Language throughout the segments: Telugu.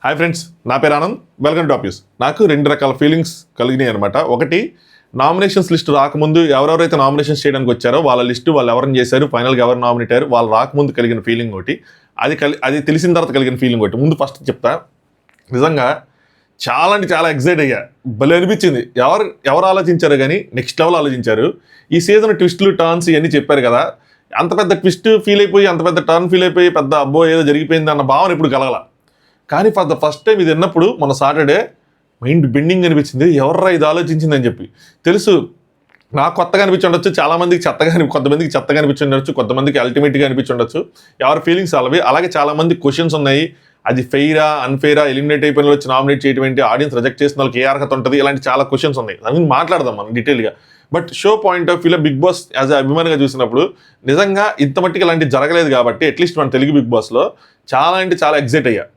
హాయ్ ఫ్రెండ్స్, నా పేరు ఆనంద్. Welcome to office. నాకు రెండు రకాల ఫీలింగ్స్ కలిగినాయి అనమాట. ఒకటి, నామినేషన్స్ లిస్ట్ రాకముందు ఎవరెవరైతే నామినేషన్స్ చేయడానికి వచ్చారో వాళ్ళ లిస్టు వాళ్ళు ఎవరిని చేశారు, ఫైనల్గా ఎవరు నామినేట్ అయ్యారు, వాళ్ళు రాకముందు కలిగిన ఫీలింగ్ ఒకటి, అది తెలిసిన తర్వాత కలిగిన ఫీలింగ్ ఒకటి. ముందు ఫస్ట్ చెప్తా. నిజంగా చాలా అంటే చాలా ఎక్సైట్ అయ్యా. భలే అనిపించింది. ఎవరు ఆలోచించారు కానీ నెక్స్ట్ లెవెల్ ఆలోచించారు. ఈ సీజన్ ట్విస్టులు, టర్న్స్ ఇవన్నీ చెప్పారు కదా, అంత పెద్ద ట్విస్ట్ ఫీల్ అయిపోయి, అంత పెద్ద టర్న్ ఫీల్ అయిపోయి, పెద్ద అబ్బో ఏదో జరిగిపోయింది అన్న భావన ఇప్పుడు కలగల. కానీ ఫర్ ద ఫస్ట్ టైం ఇది విన్నప్పుడు మన సాటర్డే మైండ్ బెండింగ్ అనిపించింది. ఎవర్రా ఇది ఆలోచించిందని చెప్పి. తెలుసు నాకు కొత్తగా అనిపించి ఉండొచ్చు, చాలామందికి కొంతమందికి చెత్తగా అనిపించి ఉండొచ్చు, కొంతమందికి అల్టిమేట్గా అనిపించి ఉండొచ్చు. ఎవరి ఫీలింగ్స్ అలాగే. అలాగే చాలామంది క్వశ్చన్స్ ఉన్నాయి. అది ఫెయిరా, అన్ఫెయిరా, ఎలిమినేట్ అయిపోయిన వచ్చి నామినేట్ చేయడం ఏంటి, ఆడియన్స్ రిజెక్ట్ చేసిన వాళ్ళకి ఏ అర్హత ఉంటుంది, ఇలాంటి చాలా క్వశ్చన్స్ ఉన్నాయి. దాని గురించి మాట్లాడదాం మనం డీటెయిల్గా. బట్ షో పాయింట్ ఆఫ్ వ్యూలో బిగ్ బాస్ యాజ్ అ అభిమానిగా చూసినప్పుడు నిజంగా ఇంత మట్టికి ఇలాంటి జరగలేదు కాబట్టి అట్లీస్ట్ మన తెలుగు బిగ్ బాస్లో చాలా అంటే చాలా ఎగ్జైట్ అయ్యా.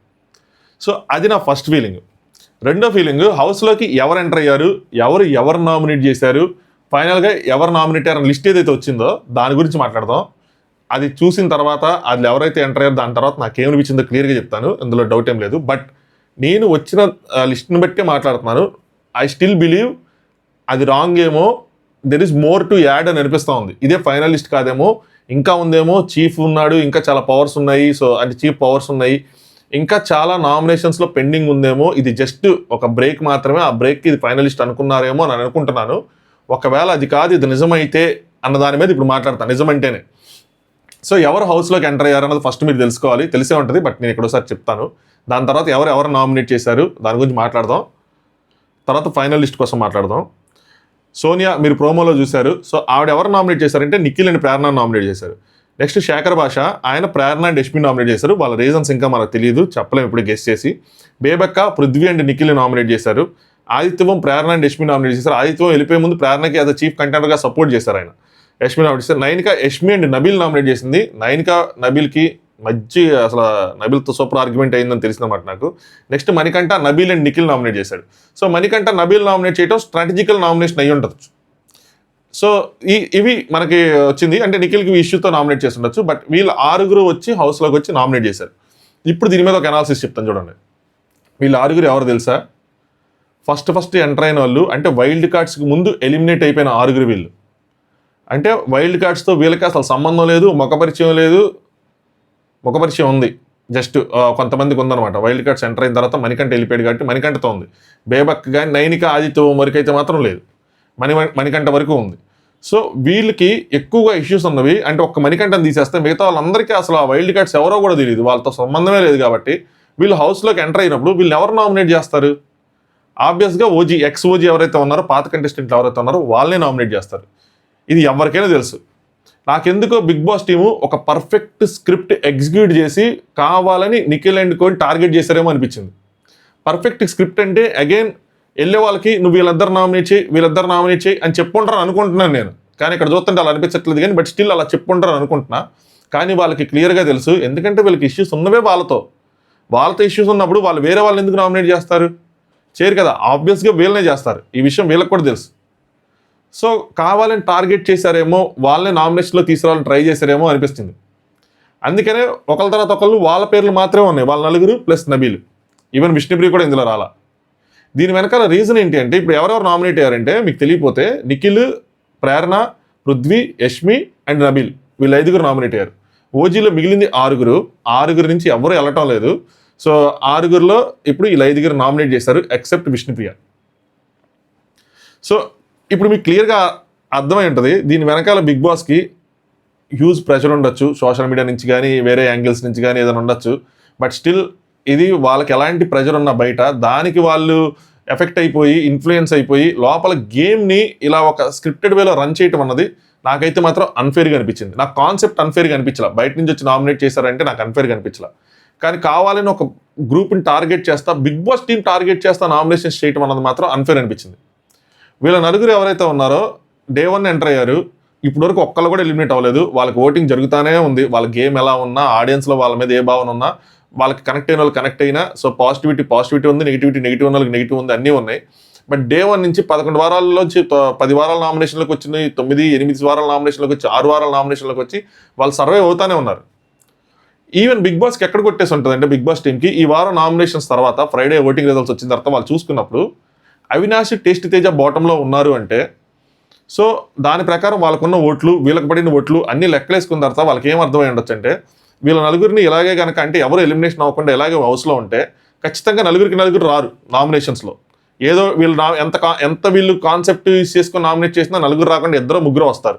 సో అది నా ఫస్ట్ ఫీలింగ్. రెండో ఫీలింగ్, హౌస్లోకి ఎవరు ఎంటర్ అయ్యారు, ఎవరు నామినేట్ చేశారు, ఫైనల్గా ఎవరు నామినేట్ అయ్యారని లిస్ట్ ఏదైతే వచ్చిందో దాని గురించి మాట్లాడదాం. అది చూసిన తర్వాత అది ఎవరైతే ఎంటర్ అయ్యారో దాని తర్వాత నాకేమనిపించిందో క్లియర్గా చెప్తాను, అందులో డౌట్ ఏం లేదు. బట్ నేను వచ్చిన లిస్ట్ని బట్టే మాట్లాడుతున్నాను. ఐ స్టిల్ బిలీవ్ అది రాంగ్ ఏమో, there is more to add అని అనిపిస్తూ ఉంది. ఇదే ఫైనల్ లిస్ట్ కాదేమో, ఇంకా ఉందేమో, చీఫ్ ఉన్నాడు, ఇంకా చాలా పవర్స్ ఉన్నాయి. సో అంటే చీఫ్ పవర్స్ ఉన్నాయి, ఇంకా చాలా నామినేషన్స్లో పెండింగ్ ఉందేమో, ఇది జస్ట్ ఒక బ్రేక్ మాత్రమే, ఆ బ్రేక్కి ఇది ఫైనలిస్ట్ అనుకున్నారేమో అని అనుకుంటున్నాను. ఒకవేళ అది కాదు, ఇది నిజమైతే అన్న దాని మీద ఇప్పుడు మాట్లాడతాను, నిజమంటేనే. సో ఎవరు హౌస్లోకి ఎంటర్ అయ్యారు అన్నది ఫస్ట్ మీరు తెలుసుకోవాలి. తెలిసే ఉంటుంది, బట్ నేను ఇక్కడోసారి చెప్తాను. దాని తర్వాత ఎవరు నామినేట్ చేశారు దాని గురించి మాట్లాడదాం. తర్వాత ఫైనల్ లిస్ట్ కోసం మాట్లాడదాం. సోనియా మీరు ప్రోమోలో చూశారు. సో ఆవిడ ఎవరు నామినేట్ చేశారంటే నిఖిల్ అండ్ ప్రేరణ నామినేట్ చేశారు. నెక్స్ట్ శేఖర్ భాష, ఆయన ప్రేరణ అండ్ యష్మి నామినేట్ చేశారు. వాళ్ళ రీజన్స్ ఇంకా మనకు తెలియదు, చెప్పలేము ఇప్పుడు గెస్ చేసి. బేబక్క, పృథ్వీ అండ్ నిఖిల్ నామినేట్ చేశారు. ఆదిత్యవం ప్రేరణ అండ్ యష్మి నామినేట్ చేశారు. ఆదిత్యవం వెళ్ళిపోయే ముందు ప్రేరణకి యాజ్ అ చీఫ్ కంటెండర్గా సపోర్ట్ చేశారు ఆయన. యష్మి నామినేట్ చేశారు. నైనిక, యష్మి అండ్ నబీల్ నామినేట్ చేసింది. నైనిక నబీల్కి మంచి అసలు నబీల్తో సూపర్ ఆర్గ్యుమెంట్ అయిందని తెలిసిందన్నమాట నాకు. Next Manikanta, Nabeel and Nikhil nominate చేశాడు. సో మణికంఠ, నబీల్ నామినేట్ చేయడం స్ట్రాటజికల్ నామినేషన్ అయ్యి ఉండొచ్చు. సో ఇవి మనకి వచ్చింది అంటే నిఖిల్కి ఇష్యూతో నామినేట్ చేసి ఉండొచ్చు. బట్ వీళ్ళు 6 వచ్చి హౌస్లోకి వచ్చి నామినేట్ చేశారు. ఇప్పుడు దీని మీద ఒక అనాలిసిస్ చెప్తాను చూడండి. వీళ్ళు 6 ఎవరు తెలుసా? ఫస్ట్ ఎంటర్ అయిన వాళ్ళు, అంటే వైల్డ్ కార్డ్స్కి ముందు ఎలిమినేట్ అయిపోయిన 6 వీళ్ళు. అంటే వైల్డ్ కార్డ్స్తో వీళ్ళకి అసలు సంబంధం లేదు, ముఖపరిచయం లేదు. ముఖపరిచయం ఉంది, జస్ట్ కొంతమందికి ఉందన్నమాట. వైల్డ్ కార్డ్స్ ఎంటర్ అయిన తర్వాత మణికంఠ వెళ్ళిపోయాడు కాబట్టి మణికంఠతో ఉంది. బేబక్ కానీ నైనిక, ఆదిత్య వరకు అయితే మాత్రం లేదు, మణికంఠ వరకు ఉంది. సో వీళ్ళకి ఎక్కువగా ఇష్యూస్ ఉన్నవి. అంటే ఒక్క మణికంఠను తీసేస్తే మిగతా వాళ్ళందరికీ అసలు ఆ వైల్డ్ కార్డ్స్ ఎవరో కూడా తెలియదు, వాళ్ళతో సంబంధమే లేదు. కాబట్టి వీళ్ళు హౌస్లోకి ఎంటర్ అయినప్పుడు వీళ్ళు ఎవరు నామినేట్ చేస్తారు? ఆబ్వియస్గా ఎక్స్ ఓజీ ఎవరైతే ఉన్నారో, పాత కంటెస్టెంట్లు ఎవరైతే ఉన్నారో వాళ్ళనే నామినేట్ చేస్తారు. ఇది ఎవరికైనా తెలుసు. నాకెందుకో బిగ్ బాస్ టీము ఒక పర్ఫెక్ట్ స్క్రిప్ట్ ఎగ్జిక్యూట్ చేసి కావాలని నిఖిల్ అండ్ కోని టార్గెట్ చేశారేమో అనిపించింది. పర్ఫెక్ట్ స్క్రిప్ట్ అంటే అగైన్ వెళ్ళే వాళ్ళకి నువ్వు వీళ్ళిద్దరు నామినేట్ చేయి అని చెప్పుకుంటారని అనుకుంటున్నాను నేను. కానీ ఇక్కడ చూస్తుంటే అలా అనిపించట్లేదు కానీ, బట్ స్టిల్ అలా చెప్పుకుంటారని అనుకుంటున్నా. కానీ వాళ్ళకి క్లియర్గా తెలుసు, ఎందుకంటే వీళ్ళకి ఇష్యూస్ ఉన్నవే వాళ్ళతో ఇష్యూస్ ఉన్నప్పుడు వాళ్ళు వేరే వాళ్ళు ఎందుకు నామినేట్ చేస్తారు? చేయరు కదా, ఆబ్వియస్గా వీళ్ళనే చేస్తారు. ఈ విషయం వీళ్ళకి కూడా తెలుసు. సో కావాలని టార్గెట్ చేశారేమో, వాళ్ళని నామినేషన్లో తీసుకురావాలని ట్రై చేశారేమో అనిపిస్తుంది. అందుకనే ఒకళ్ళ తర్వాత ఒకళ్ళు వాళ్ళ పేర్లు మాత్రమే ఉన్నాయి, వాళ్ళ 4 ప్లస్ నబీల్. ఈవెన్ విష్ణుప్రియ కూడా ఇందులో రాలా. దీని వెనకాల రీజన్ ఏంటి అంటే, ఇప్పుడు ఎవరెవరు నామినేట్ అయ్యారంటే మీకు తెలియపోతే నిఖిల్, ప్రేరణ, పృథ్వీ, యష్మి అండ్ నబీల్, వీళ్ళు 5 నామినేట్ అయ్యారు. ఓజీలో మిగిలింది 6 నుంచి ఎవరు వెళ్ళటం లేదు. సో 6లో ఇప్పుడు వీళ్ళు 5 నామినేట్ చేశారు, ఎక్సెప్ట్ విష్ణుప్రియ. సో ఇప్పుడు మీకు క్లియర్గా అర్థమై ఉంటుంది దీని వెనకాల బిగ్ బాస్కి హ్యూజ్ ప్రెషర్ ఉండొచ్చు, సోషల్ మీడియా నుంచి కానీ వేరే యాంగిల్స్ నుంచి కానీ ఏదైనా ఉండొచ్చు. బట్ స్టిల్ ఇది వాళ్ళకి ఎలాంటి ప్రెషర్ ఉన్నా బయట దానికి వాళ్ళు ఎఫెక్ట్ అయిపోయి, ఇన్ఫ్లుయెన్స్ అయిపోయి లోపల గేమ్ని ఇలా ఒక స్క్రిప్టెడ్ వేలో రన్ చేయటం అన్నది నాకైతే మాత్రం అన్ఫేర్గా అనిపించింది. నాకు కాన్సెప్ట్ అన్ఫేర్గా అనిపించలా. బయట నుంచి వచ్చి నామినేట్ చేశారంటే నాకు అన్ఫేర్గా అనిపించలా. కానీ కావాలని ఒక గ్రూప్ని టార్గెట్ చేస్తా, బిగ్ బాస్ టీం టార్గెట్ చేస్తా నామినేషన్స్ చేయటం అన్నది మాత్రం అన్ఫేర్ అనిపించింది. వీళ్ళ 4 ఎవరైతే ఉన్నారో డే 1 ఎంటర్ అయ్యారు. ఇప్పటివరకు ఒక్కళ్ళు కూడా ఎలిమినేట్ అవ్వలేదు. వాళ్ళకి ఓటింగ్ జరుగుతూనే ఉంది. వాళ్ళ గేమ్ ఎలా ఉన్నా, ఆడియన్స్లో వాళ్ళ మీద ఏ భావన ఉన్నా, వాళ్ళకి కనెక్ట్ అయిన వాళ్ళు కనెక్ట్ అయినా, సో పాజిటివిటీ ఉంది, నెగిటివ్ ఉన్న వాళ్ళకి నెగిటివ్ ఉంది, అన్నీ ఉన్నాయి. బట్ డే 1 నుంచి 11 వారాల్లోంచి 10 వారాల నామినేషన్లోకి వచ్చినాయి, 9, 8 వారాల నామినేషన్లోకి వచ్చి, 6 వారాల నామినేషన్లోకి వచ్చి వాళ్ళు సర్వైవ్ అవుతానే ఉన్నారు. ఈవెన్ బిగ్ బాస్కి ఎక్కడ కొట్టేసి ఉంటుంది అంటే బిగ్ బాస్ టీంకి ఈ వారం నామినేషన్స్ తర్వాత ఫ్రైడే ఓటింగ్ రిజల్ట్స్ వచ్చిన తర్వాత వాళ్ళు చూసుకున్నప్పుడు అవినాష్ టేస్ట్ తేజ బాటంలో ఉన్నారు అంటే సో దాని ప్రకారం వాళ్ళకున్న ఓట్లు వీళ్ళకి పడిన ఓట్లు అన్ని లెక్కలేసుకున్న తర్వాత వాళ్ళకి ఏం అర్థమై ఉండొచ్చు అంటే వీళ్ళ నలుగురిని ఇలాగే కనుక అంటే ఎవరు ఎలిమినేషన్ అవ్వకుండా ఇలాగే హౌస్లో ఉంటే ఖచ్చితంగా నలుగురు రారు నామినేషన్స్లో. ఏదో వీళ్ళు ఎంత వీళ్ళు కాన్సెప్ట్ యూజ్ చేసుకొని నామినేట్ చేసినా నలుగురు రాకుండా ఇద్దరు ముగ్గురు వస్తారు.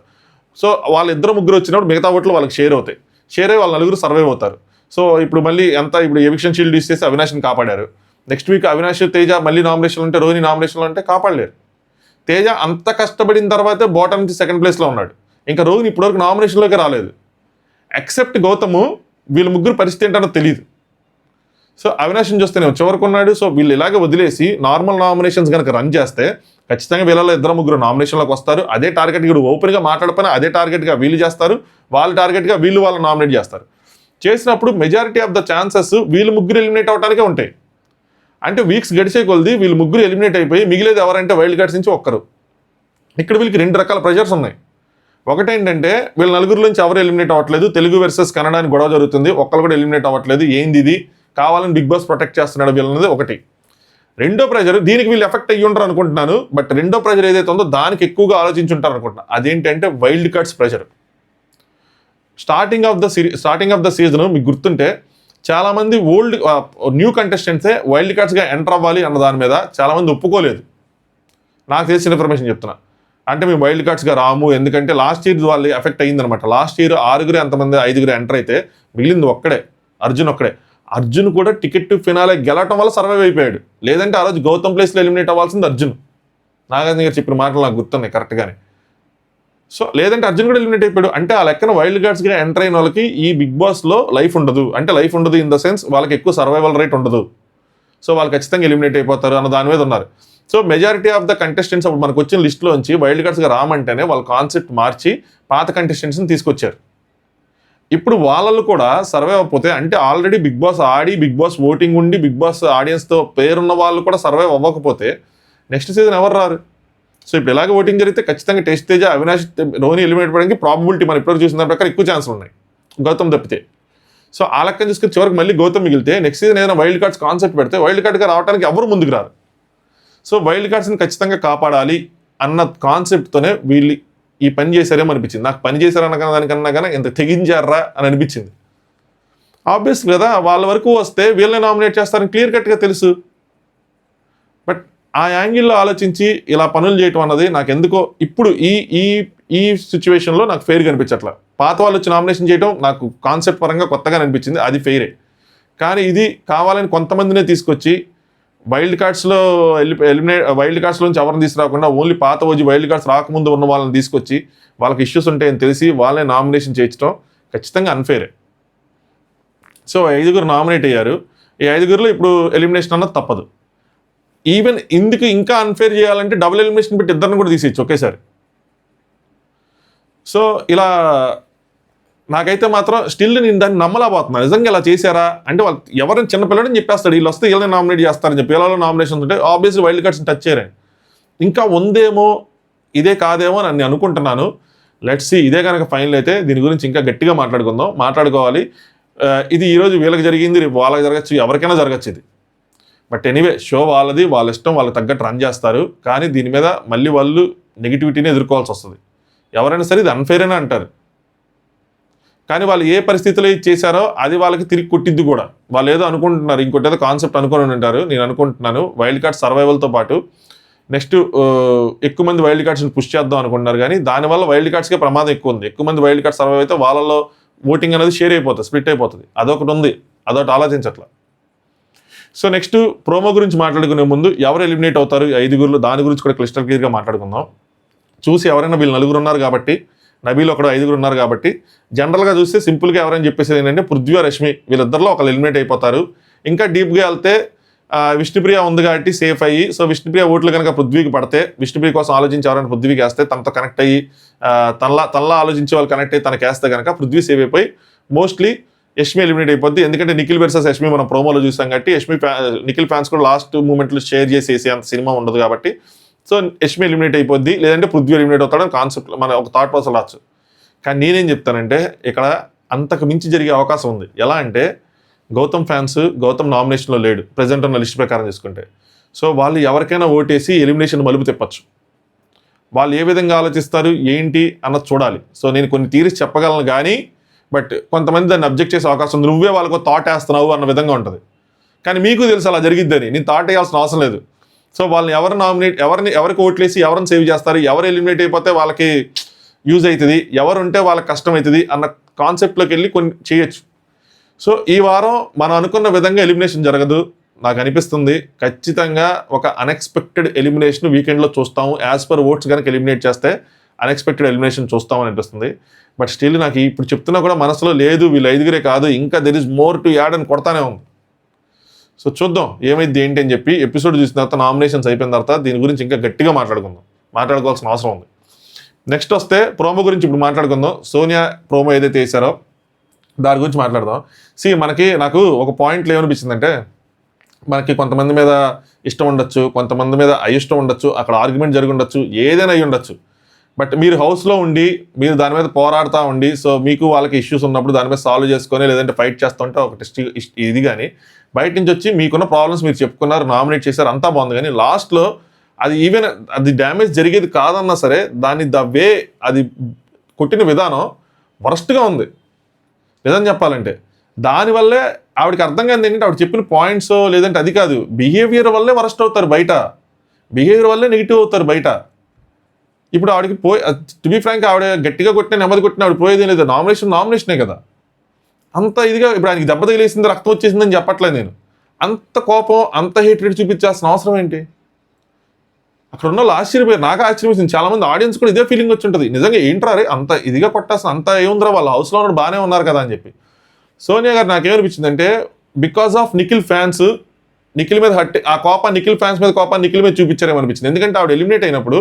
సో వాళ్ళు ఇద్దరు ముగ్గురు వచ్చినప్పుడు మిగతా ఓట్లు వాళ్ళకి షేర్ అవుతాయి. షేర్ అయ్యి వాళ్ళ నలుగురు సర్వైవ్ అవుతారు. సో ఇప్పుడు మళ్ళీ ఇప్పుడు ఎవిక్షన్ షీల్డ్ యూజ్ చేసి అవినాష్ని కాపాడారు. నెక్స్ట్ వీక్ అవినాష్ తేజ మళ్ళీ నామినేషన్లు ఉంటే రోహిణి నామినేషన్లు అంటే కాపాడలేరు. తేజ అంత కష్టపడిన తర్వాతే బాటమ్ నుంచి సెకండ్ ప్లేస్లో ఉన్నాడు. ఇంకా రోహిణి ఇప్పటివరకు నామినేషన్లోకి రాలేదు. ఎక్సెప్ట్ గౌతమ్ వీళ్ళ ముగ్గురు పరిస్థితి ఏంటో తెలియదు. సో అవినాష్ని చూస్తేనే చివరికి ఉన్నాడు. సో వీళ్ళు ఇలాగే వదిలేసి నార్మల్ నామినేషన్స్ కనుక రన్ చేస్తే ఖచ్చితంగా వీళ్ళలో ఇద్దరు ముగ్గురు నామినేషన్లోకి వస్తారు. అదే టార్గెట్ ఇప్పుడు ఓపెన్గా మాట్లాడకపోయినా అదే టార్గెట్గా వీళ్ళు చేస్తారు, వాళ్ళ టార్గెట్గా వీళ్ళు వాళ్ళని నామినేట్ చేస్తారు. చేసినప్పుడు మెజారిటీ ఆఫ్ ద ఛాన్సెస్ వీళ్ళు ముగ్గురు ఎలిమినేట్ అవడానికే ఉంటాయి. అంటే వీక్స్ గడిచే కొలది వీళ్ళు ముగ్గురు ఎలిమినేట్ అయిపోయి మిగిలేదు ఎవరంటే వైల్డ్ కార్డ్స్ నుంచి ఒక్కరు. ఇక్కడ వీళ్ళకి 2 రకాల ప్రెషర్స్ ఉన్నాయి. ఒకటేంటంటే వీళ్ళ నలుగురు నుంచి ఎవరు ఎలిమినేట్ అవ్వట్లేదు, తెలుగు వర్సెస్ కన్నడ అని గొడవ జరుగుతుంది, ఒక్కరు కూడా ఎలిమినేట్ అవ్వట్లేదు, ఏంది ఇది కావాలని బిగ్ బాస్ ప్రొటెక్ట్ చేస్తున్నాడు వీళ్ళన్నది ఒకటి. రెండో ప్రెషర్ దీనికి వీళ్ళు ఎఫెక్ట్ అయ్యి ఉంటారు అనుకుంటున్నాను. బట్ రెండో ప్రెషర్ ఏదైతే ఉందో దానికి ఎక్కువగా ఆలోచించుంటారు అనుకుంటున్నా. అదేంటంటే wild cards pressure. Starting of the season మీకు గుర్తుంటే చాలామంది న్యూ కంటెస్టెంట్సే వైల్డ్ కార్డ్స్గా ఎంటర్ అవ్వాలి అన్న దాని మీద చాలామంది ఒప్పుకోలేదు. నాకు తెలిసిన ఇన్ఫర్మేషన్ చెప్తున్నా. అంటే మేము వైల్డ్ కార్డ్స్గా రాము, ఎందుకంటే లాస్ట్ ఇయర్ వాళ్ళు ఎఫెక్ట్ అయ్యిందనమాట. లాస్ట్ ఇయర్ 6 ఎంతమంది 5 ఎంటర్ అయితే మిగిలింది ఒక్కడే, అర్జున్ ఒక్కడే. అర్జున్ కూడా టికెట్ ఫినాలే గెలవటం వల్ల సర్వైవ్ అయిపోయాడు. లేదంటే ఆ రోజు గౌతమ్ ప్లేస్లో ఎలిమినేట్ అవ్వాల్సింది అర్జున్. నాగార్జున గారు చెప్పిన మాటలు నాకు గుర్తున్నాయి కరెక్ట్గానే. సో లేదంటే అర్జున్ కూడా ఎలిమినేట్ అయిపోయాడు. అంటే ఆ లెక్కన వైల్డ్ కార్డ్స్గా ఎంటర్ అయిన వాళ్ళకి ఈ బిగ్ బాస్లో లైఫ్ ఉండదు. అంటే లైఫ్ ఉండదు ఇన్ ద సెన్స్ వాళ్ళకి ఎక్కువ సర్వైవల్ రేట్ ఉండదు. సో వాళ్ళు ఖచ్చితంగా ఎలిమినేట్ అయిపోతారు అన్న దాని మీద ఉన్నారు. So majority of the contestants అప్పుడు మనకు వచ్చిన లిస్టులో నుంచి వైల్డ్ కార్డ్స్గా రామంటేనే వాళ్ళ కాన్సెప్ట్ మార్చి పాత కంటెస్టెంట్స్ని తీసుకొచ్చారు. ఇప్పుడు వాళ్ళల్లో కూడా సర్వైవ్ అవ్వకపోతే అంటే ఆల్రెడీ బిగ్ బాస్ ఆడి బిగ్ బాస్ ఓటింగ్ ఉండి బిగ్ బాస్ ఆడియన్స్తో పేరున్న వాళ్ళు కూడా సర్వైవ్ అవ్వకపోతే నెక్స్ట్ సీజన్ ఎవరు రారు. సో ఇప్పుడు ఎలాగ ఓటింగ్ జరిగితే ఖచ్చితంగా టేస్ట్ తేజ అవినాష్ రోహిణి ఎలిమినేట్ అవ్వడానికి ప్రాబిలిటీ మనం ఇప్పటివరకు చూసిన దాని ప్రకారం ఎక్కువ ఛాన్సులు ఉన్నాయి గౌతమ్ తప్పితే. సో ఆ లెక్కన చూసుకుని చివరికి మళ్ళీ గౌతమ్ మిగిలితే నెక్స్ట్ సీజన్ ఏదైనా వైల్డ్ కార్డ్స్ కాన్సెప్ట్ పెడితే వైల్డ్ కార్డ్గా రావడానికి ఎవరు ముందుకు రారు. సో వైల్డ్ కార్డ్స్ని ఖచ్చితంగా కాపాడాలి అన్న కాన్సెప్ట్తోనే వీళ్ళు ఈ పని చేశారేమో అనిపించింది. నాకు పని చేశారన్న దానికన్నా కానీ ఇంత తెగించారా అని అనిపించింది. ఆబ్వియస్ కదా, వాళ్ళ వరకు వస్తే వీళ్ళని నామినేట్ చేస్తారని క్లియర్ కట్గా తెలుసు. బట్ ఆ యాంగిల్లో ఆలోచించి ఇలా పనులు చేయటం అన్నది నాకు ఎందుకో ఇప్పుడు ఈ సిచ్యువేషన్లో నాకు ఫెయిర్గా అనిపించట్లా. పాత వాళ్ళు వచ్చి నామినేషన్ చేయడం నాకు కాన్సెప్ట్ పరంగా కొత్తగా అనిపించింది, అది ఫెయిరే. కానీ ఇది కావాలని కొంతమందినే తీసుకొచ్చి వైల్డ్ కార్డ్స్లో వైల్డ్ కార్డ్స్లోంచి ఎవరిని తీసుకురాకుండా ఓన్లీ పాత వచ్చి వైల్డ్ కార్డ్స్ రాకముందు ఉన్న వాళ్ళని తీసుకొచ్చి వాళ్ళకి ఇష్యూస్ ఉంటాయని తెలిసి వాళ్ళని నామినేషన్ చేయించడం ఖచ్చితంగా అన్ఫెయిరే. సో 5 నామినేట్ అయ్యారు. ఈ 5 ఇప్పుడు ఎలిమినేషన్ అన్నది తప్పదు. ఈవెన్ ఇందుకు ఇంకా అన్ఫెయిర్ చేయాలంటే డబుల్ ఎలిమినేషన్ పెట్టి ఇద్దరిని కూడా తీసేయచ్చు ఒకేసారి. సో ఇలా నాకైతే మాత్రం స్టిల్ నేను దాన్ని నమ్మలేకపోతున్నాను. నిజంగా ఇలా చేశారా అంటే వాళ్ళు ఎవరైనా చిన్నపిల్లడని చెప్పేస్తాడు, వీళ్ళు వస్తే వీళ్ళని నామినేట్ చేస్తారని చెప్పి వీళ్ళలో నామినేషన్స్ ఉంటే ఆబ్వియస్లీ వైల్డ్ కార్డ్స్ని టచ్ చేయరని. ఇంకా ఉందేమో ఇదే కాదేమో అని నేను అనుకుంటున్నాను. Let's see. ఇదే కనుక ఫైనల్ అయితే దీని గురించి ఇంకా గట్టిగా మాట్లాడుకోవాలి. ఇది ఈరోజు వీళ్ళకి జరిగింది, రేపు వాళ్ళకి జరగచ్చు, ఎవరికైనా జరగచ్చు ఇది. బట్ ఎనీవే షో వాళ్ళది, వాళ్ళ ఇష్టం, వాళ్ళకి తగ్గట్టు రన్ చేస్తారు. కానీ దీని మీద మళ్ళీ వాళ్ళు నెగిటివిటీని ఎదుర్కోవాల్సి వస్తుంది. ఎవరైనా సరే ఇది అన్ఫెయిర్ అని అంటారు, కానీ వాళ్ళు ఏ పరిస్థితిలో ఇది చేశారో అది వాళ్ళకి తిరిగి కొట్టిద్ది కూడా. వాళ్ళు ఏదో అనుకుంటున్నారు, ఇంకోటి ఏదో కాన్సెప్ట్ అనుకుని ఉంటారు. నేను అనుకుంటున్నాను వైల్డ్ కార్డ్ సర్వైవల్తో పాటు నెక్స్ట్ ఎక్కువ మంది వైల్డ్ కార్డ్స్ని పుష్ చేద్దాం అనుకుంటున్నారు. కానీ దానివల్ల వైల్డ్ కార్డ్స్కే ప్రమాదం ఎక్కువ ఉంది. ఎక్కువ మంది వైల్డ్ కార్డ్ సర్వైవ్ అయితే వాళ్ళలో ఓటింగ్ అనేది షేర్ అయిపోతుంది, స్ప్లిట్ అయిపోతుంది. అదొకటి ఉంది, అదొకటి ఆలోచించట్లా. సో నెక్స్ట్ ప్రోమో గురించి మాట్లాడుకునే ముందు ఎవరు ఎలిమినేట్ అవుతారు 5 దాని గురించి కూడా క్లిస్టర్ క్లియర్గా మాట్లాడుకుందాం. చూసి ఎవరైనా వీళ్ళు 4 ఉన్నారు కాబట్టి, నబీల్ ఒకడు 5 ఉన్నారు కాబట్టి జనరల్గా చూస్తే సింపుల్గా ఎవరైనా చెప్పేసి ఏంటంటే పృథ్వీ, రష్మి వీళ్ళిద్దరిలో ఒకళ్ళు ఎలిమినేట్ అయిపోతారు. ఇంకా డీప్గా వెళ్తే విష్ణుప్రియ ఉంది కాబట్టి సేఫ్ అయ్యి, సో విష్ణుప్రియ ఓట్లు కనుక పృథ్వీకి పడితే విష్ణుప్రియ కోసం ఆలోచించి ఎవరైనా పృథ్వీకి వేస్తే తనతో కనెక్ట్ అయ్యి తనలా ఆలోచించే వాళ్ళు కనెక్ట్ అయ్యి తనకి వేస్తే కనుక పృథ్వీ సేవ్ అయిపోయి మోస్ట్లీ యష్మి ఎలిమినేట్ అయిపోద్ది. ఎందుకంటే నిఖిల్ వర్సెస్ యష్మి మనం ప్రోమోలో చూసాం కాబట్టి నిఖిల్ ఫ్యాన్స్ కూడా లాస్ట్ మూమెంట్లో షేర్ చేసేసి అంత సినిమా ఉండదు కాబట్టి సో యష్మి ఎలిమినేట్ అయిపోద్ది, లేదంటే పృథ్వీ ఎలిమినేట్ అవుతాడని కాన్సెప్ట్ మన ఒక థాట్ ప్రాసెస్ రావచ్చు. కానీ నేనేం చెప్తానంటే ఇక్కడ అంతకు మించి జరిగే అవకాశం ఉంది. ఎలా అంటే గౌతమ్ ఫ్యాన్స్ గౌతమ్ నామినేషన్లో లేడు ప్రజెంట్ ఉన్న లిస్ట్ ప్రకారం తీసుకుంటే. సో వాళ్ళు ఎవరికైనా ఓటేసి ఎలిమినేషన్ మలుపు తిప్పచ్చు. వాళ్ళు ఏ విధంగా ఆలోచిస్తారు ఏంటి అన్నది చూడాలి. సో నేను కొన్ని థియరీస్ చెప్పగలను కానీ బట్ కొంతమంది దాన్ని అబ్జెక్ట్ చేసే అవకాశం ఉంది. నువ్వే వాళ్ళకు థాట్ వేస్తున్నావు అన్న విధంగా ఉంటుంది. కానీ మీకు తెలుసు అలా జరిగిద్దని, నేను థాట్ వేయాల్సిన అవసరం లేదు. సో వాళ్ళని ఎవరికి ఓట్లేసి ఎవరిని సేవ్ చేస్తారు, ఎవరు ఎలిమినేట్ అయిపోతే వాళ్ళకి యూజ్ అవుతుంది, ఎవరు ఉంటే వాళ్ళకి కష్టం అవుతుంది అన్న కాన్సెప్ట్లోకి వెళ్ళి కొన్ని చేయొచ్చు. సో ఈ వారం మనం అనుకున్న విధంగా ఎలిమినేషన్ జరగదు. నాకు అనిపిస్తుంది ఖచ్చితంగా ఒక అన్ఎక్స్పెక్టెడ్ ఎలిమినేషన్ వీకెండ్లో చూస్తాము. యాజ్ పర్ ఓట్స్ కనుక ఎలిమినేట్ చేస్తే అన్ఎక్స్పెక్టెడ్ ఎలిమినేషన్ చూస్తామని అనిపిస్తుంది. బట్ స్టిల్ నాకు ఇప్పుడు చెప్తున్నా కూడా మనసులో లేదు వీళ్ళు 5 కాదు, ఇంకా there is more to add అని కొడతానే ఉంది. సో చూద్దాం ఏమైంది ఏంటి అని చెప్పి ఎపిసోడ్ చూసిన తర్వాత నామినేషన్స్ అయిపోయిన తర్వాత దీని గురించి ఇంకా గట్టిగా మాట్లాడుకోవాల్సిన అవసరం ఉంది. నెక్స్ట్ వస్తే ప్రోమో గురించి ఇప్పుడు మాట్లాడుకుందాం. సోనియా ప్రోమో ఏదైతే వేసారో దాని గురించి మాట్లాడదాం. నాకు ఒక పాయింట్లో ఏమనిపించిందంటే, మనకి కొంతమంది మీద ఇష్టం ఉండొచ్చు, కొంతమంది మీద అయిష్టం ఉండొచ్చు, అక్కడ ఆర్గ్యుమెంట్ జరిగి ఉండొచ్చు, ఏదైనా అయ్యి ఉండొచ్చు. బట్ మీరు హౌస్లో ఉండి మీరు దాని మీద పోరాడుతూ ఉండి సో మీకు వాళ్ళకి ఇష్యూస్ ఉన్నప్పుడు దాని మీద సాల్వ్ చేసుకొని లేదంటే ఫైట్ చేస్తూ ఉంటే ఒకటి ఇది. కానీ బయట నుంచి వచ్చి మీకున్న ప్రాబ్లమ్స్ మీరు చెప్పుకున్నారు, నామినేట్ చేశారు, అంతా బాగుంది. కానీ లాస్ట్లో అది డ్యామేజ్ జరిగేది కాదన్నా సరే దాన్ని అది కొట్టిన విధానం వరస్ట్గా ఉంది నిజం చెప్పాలంటే. దానివల్లే ఆవిడకి అర్థం కాదు ఏంటంటే ఆవిడ చెప్పిన పాయింట్స్ లేదంటే అది కాదు, బిహేవియర్ వల్లే వరస్ట్ అవుతారు బయట, బిహేవియర్ వల్లే నెగిటివ్ అవుతారు బయట. ఇప్పుడు ఆవిడకి టు బీ ఫ్రాంక్ ఆవిడ గట్టిగా కొట్టినా నెమ్మది కొట్టినా ఆవిడ పోయేది లేదు. నామినేషనే కదా. అంత ఇదిగా ఇప్పుడు ఆయనకి దెబ్బ తగిలేసింది రక్తం వచ్చేసిందని చెప్పట్లేదు నేను. అంత కోపం అంత హేట్రేట్ చూపించాల్సిన అవసరం ఏంటి? అక్కడ ఉన్న వాళ్ళు ఆశ్చర్యపోయారు, నాకు ఆశ్చర్యపోయింది. చాలా మంది ఆడియన్స్ కూడా ఇదే ఫీలింగ్ వచ్చి ఉంటుంది, నిజంగా ఏంట్రా రే అంత ఇదిగా కొట్టాల్సిన అంత ఏముందిరా, వాళ్ళ హౌస్లో ఉన్న బాగానే ఉన్నారు కదా అని చెప్పి. సోనియా గారు నాకేమనిపించిందంటే because of Nikhil fans Nikhil మీద ఆ కోపం నిఖిల్ ఫ్యాన్స్ మీద కోపాన్ని నిఖిల్ మీద చూపించారేమనిపించింది. ఎందుకంటే ఆవిడ ఎలిమినేట్ అయినప్పుడు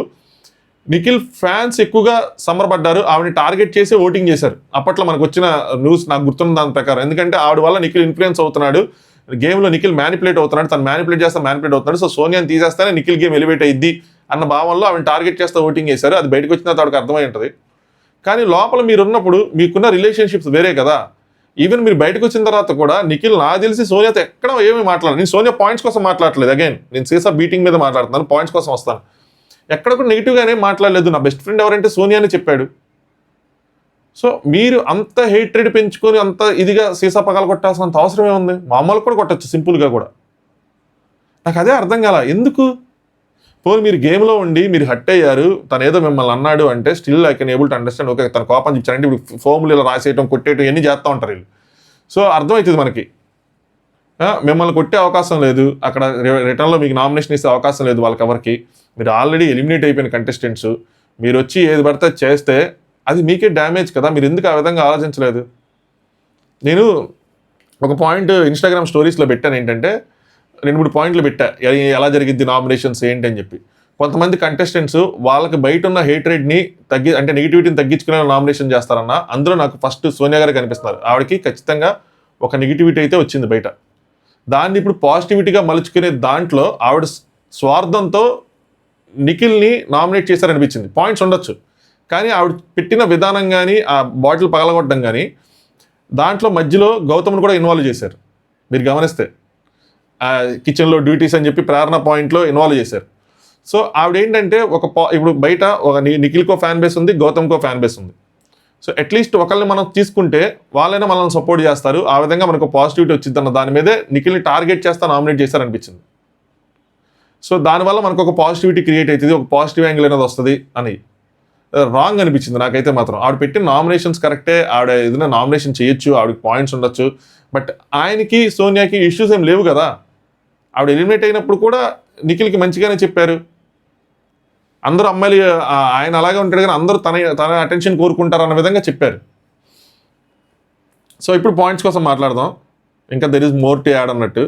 నిఖిల్ ఫ్యాన్స్ ఎక్కువగా సంబరపడ్డారు, ఆవిడని టార్గెట్ చేసి ఓటింగ్ చేశారు. అప్పట్లో మనకు వచ్చిన న్యూస్ నాకు గుర్తున్న దాని ప్రకారం. ఎందుకంటే ఆవిడ వల్ల నిఖిల్ ఇన్ఫ్లుయెన్స్ అవుతున్నాడు, గేమ్లో నిఖిల్ మ్యానిపులేట్ అవుతున్నాడు, తను మ్యానిపులేట్ అవుతున్నాడు. సో సోనియాని తీసేస్తానే నిఖిల్ గేమ్ ఎలివేట్ అయ్యిద్ది అన్న భావంలో ఆవిడని టార్గెట్ చేస్తే ఓటింగ్ చేశారు. అది బయటకు వచ్చిన తర్వాత ఆవిడకి అర్థమై ఉంటుంది. కానీ లోపల మీరున్నప్పుడు మీకున్న రిలేషన్షిప్స్ వేరే కదా. ఈవెన్ మీరు బయటకు వచ్చిన తర్వాత కూడా నిఖిల్ నాకు తెలిసి సోనియాతో ఎక్కడ ఏమీ మాట్లాడలేదు. నేను సోనియా పాయింట్స్ కోసం మాట్లాడలేదు, అగైన్ నేను సీసా బీటింగ్ మీద మాట్లాడుతున్నాను, పాయింట్స్ కోసం వస్తాను. ఎక్కడ కూడా నెగిటివ్గానే మాట్లాడలేదు. నా బెస్ట్ ఫ్రెండ్ ఎవరంటే సోనియా అని చెప్పాడు. సో మీరు అంత హేట్రెడ్ పెంచుకొని అంత ఇదిగా సీసా పగల కొట్టాల్సినంత అవసరం ఏముంది? మామూలు కూడా కొట్టచ్చు సింపుల్గా కూడా. నాకు అదే అర్థం కాల ఎందుకు. పోనీ మీరు గేమ్లో ఉండి మీరు హట్ అయ్యారు, తను ఏదో మిమ్మల్ని అన్నాడు అంటే still I can able to understand. Okay తన కోపం చూపించారంటే ఇప్పుడు ఫోములు ఇలా రాసేయటం కొట్టేయటం ఇవన్నీ చేస్తూ ఉంటారు వీళ్ళు. సో అర్థమవుతుంది మనకి మిమ్మల్ని కొట్టే అవకాశం లేదు, అక్కడ రిటర్న్లో మీకు నామినేషన్ ఇచ్చే అవకాశం లేదు వాళ్ళకి ఎవరికి. మీరు ఆల్రెడీ ఎలిమినేట్ అయిపోయిన కంటెస్టెంట్స్, మీరు వచ్చి ఏది పడితే చేస్తే అది మీకే డ్యామేజ్ కదా. మీరు ఎందుకు ఆ విధంగా ఆలోచించలేదు? నేను ఒక పాయింట్ ఇన్స్టాగ్రామ్ స్టోరీస్లో పెట్టాను, ఏంటంటే 2-3 పాయింట్లు పెట్టా ఎలా జరిగిద్ది నామినేషన్స్ ఏంటి అని చెప్పి. కొంతమంది కంటెస్టెంట్స్ వాళ్ళకి బయట ఉన్న హేట్రేడ్ని అంటే నెగిటివిటీని తగ్గించుకునే నామినేషన్ చేస్తారన్న. అందులో నాకు ఫస్ట్ సోనియా గారు కనిపిస్తున్నారు. ఆవిడకి ఖచ్చితంగా ఒక నెగిటివిటీ అయితే వచ్చింది బయట, దాన్ని ఇప్పుడు పాజిటివిటీగా మలుచుకునే దాంట్లో ఆవిడ స్వార్థంతో నిఖిల్ని నామినేట్ చేశారనిపించింది. పాయింట్స్ ఉండొచ్చు కానీ ఆవిడ పెట్టిన విధానం కానీ ఆ బాటిల్ పగలగొట్టడం కానీ దాంట్లో మధ్యలో గౌతమ్ని కూడా ఇన్వాల్వ్ చేశారు. మీరు గమనిస్తే కిచెన్లో డ్యూటీస్ అని చెప్పి ప్రేరణ పాయింట్లో ఇన్వాల్వ్ చేశారు. సో ఆవిడ ఏంటంటే ఇప్పుడు బయట ఒక నిఖిల్కో ఫ్యాన్ బేస్ ఉంది, గౌతమ్కో ఫ్యాన్ బేస్ ఉంది. సో అట్లీస్ట్ ఒకళ్ళని మనం తీసుకుంటే వాళ్ళైనా మనల్ని సపోర్ట్ చేస్తారు, ఆ విధంగా మనకు పాజిటివిటీ వచ్చింది అన్న దాని మీదే నిఖిల్ని టార్గెట్ చేస్తా నామినేట్ చేశారనిపించింది. సో దానివల్ల మనకు ఒక పాజిటివిటీ క్రియేట్ అవుతుంది, ఒక పాజిటివ్ యాంగిల్ అనేది వస్తుంది అని రాంగ్ అనిపించింది నాకైతే మాత్రం. ఆవిడ పెట్టిన నామినేషన్స్ కరెక్టే, ఆవిడ ఏదైనా నామినేషన్ చేయొచ్చు, ఆవిడకి పాయింట్స్ ఉండొచ్చు. బట్ ఆయనకి సోనియాకి ఇష్యూస్ ఏం లేవు కదా. ఆవిడ ఎలిమినేట్ అయినప్పుడు కూడా నిఖిల్కి మంచిగానే చెప్పారు. అందరూ అమ్మాయిలు ఆయన అలాగే ఉంటాడు కానీ అందరూ తన అటెన్షన్ కోరుకుంటారు అన్న విధంగా చెప్పారు. సో ఇప్పుడు పాయింట్స్ కోసం మాట్లాడదాం, ఇంకా there is more to add అన్నట్టు.